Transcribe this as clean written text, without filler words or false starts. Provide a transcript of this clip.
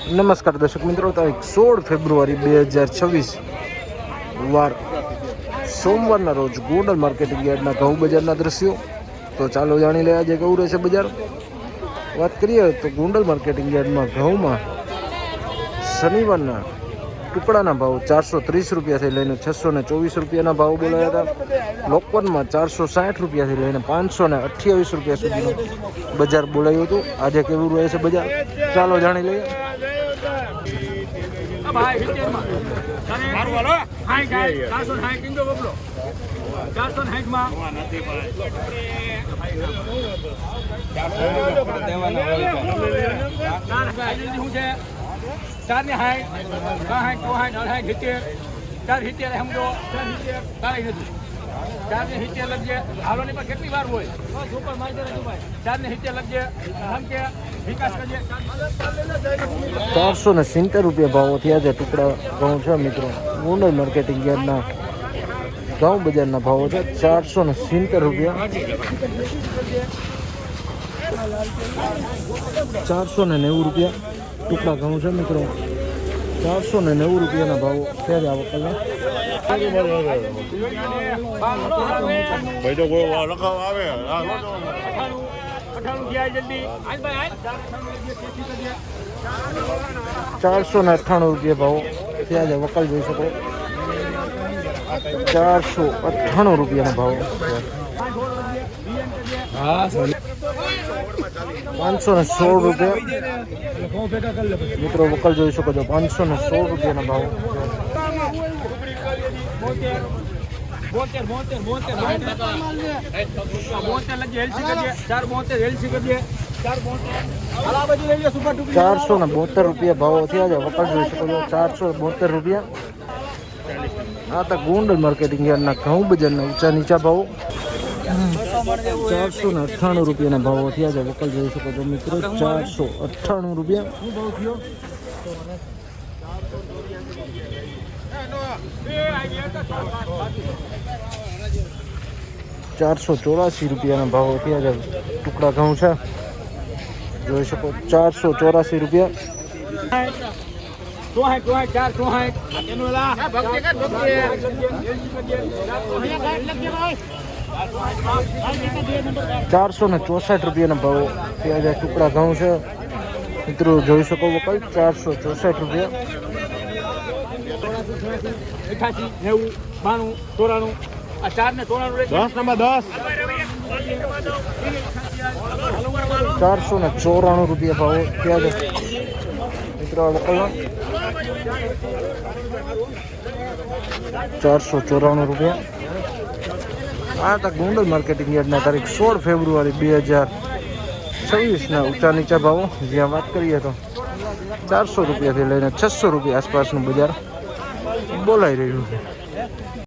નમસ્કાર દર્શક મિત્રો, તારીખ 16 ફેબ્રુઆરી 2026 વાર સોમવારના રોજ ગોંડલ માર્કેટિંગ યાર્ડના ઘઉં બજારના દ્રશ્યો. તો ચાલો જાણી લે આજે કેવું રહેશે બજાર. વાત કરીએ તો ગોંડલ માર્કેટિંગ યાર્ડમાં ઘઉંમાં શનિવારના ટુકડાના ભાવ 430 રૂપિયાથી લઈને 624 રૂપિયાના ભાવ બોલાયા હતા. લોકવનમાં 460 રૂપિયાથી લઈને 528 રૂપિયા સુધીનું બજાર બોલાયું હતું. આજે કેવું રહે છે બજાર, ચાલો જાણી લઈએ. ચાર ને 60 60 4 70 સમજો 4 નથી 4 ને 70 લખજે. હાલો ની પર કેટલી વાર હોય સુપર માર્કેટ 4 ને 70 લખજે. આમ કે વિકાસ કરજે. 470 રૂપિયા ભાવો થયા છે ટુકડા ઘઉં છે મિત્રો. ગોંડલ માર્કેટિંગ યાર્ડના ઘઉં બજારના ભાવો છે 470 રૂપિયા. 490 રૂપિયા ટુકડા ઘઉં છે મિત્રો. 490 રૂપિયાના ભાવો થયા છે આ વખતના. ભાઈ તો કોઈ લખાવ આવે 498 રૂપિયા ભાવો થયા છે. વકલ જોઈ શકો 498 રૂપિયાના ભાવો. 516 રૂપિયા મિત્રો વકલ જોઈ શકો છો. 516 રૂપિયાના ભાવો. 472 રૂપિયા ભાવો થયા છે. વકલ જોઈ શકો છો 472 રૂપિયા. આ તો ગોંડલ માર્કેટિંગ યાર્ડના ઘઉં બજારના ઊંચા નીચા ભાવો. 498 રૂપિયાના ભાવો થયા છે. વકલ જોઈ શકો છો મિત્રો 498 રૂપિયા. 484 રૂપિયાના ભાવો થયા છે. ટુકડા ઘઉં છે જોઈ શકો 484 રૂપિયા. 464 રૂપિયાના ભાવો થયા છે. ટુકડા ઘઉં છે મિત્રો જોઈ શકો વકલ 464 રૂપિયા. 88 90 92 93 આ 4 ને 93 10 નંબર 10 494 રૂપિયા ભાવો થયા છે મિત્રો વકલના. 494 રૂપિયા. આ હતા ગોંડલ માર્કેટિંગ યાર્ડના તારીખ 16 ફેબ્રુઆરી 2026ના ઊંચા નીચા ભાવો. જ્યાં વાત કરીએ તો 400 રૂપિયાથી લઈને 600 રૂપિયા આસપાસનું બજાર બોલાઈ રહ્યું છે.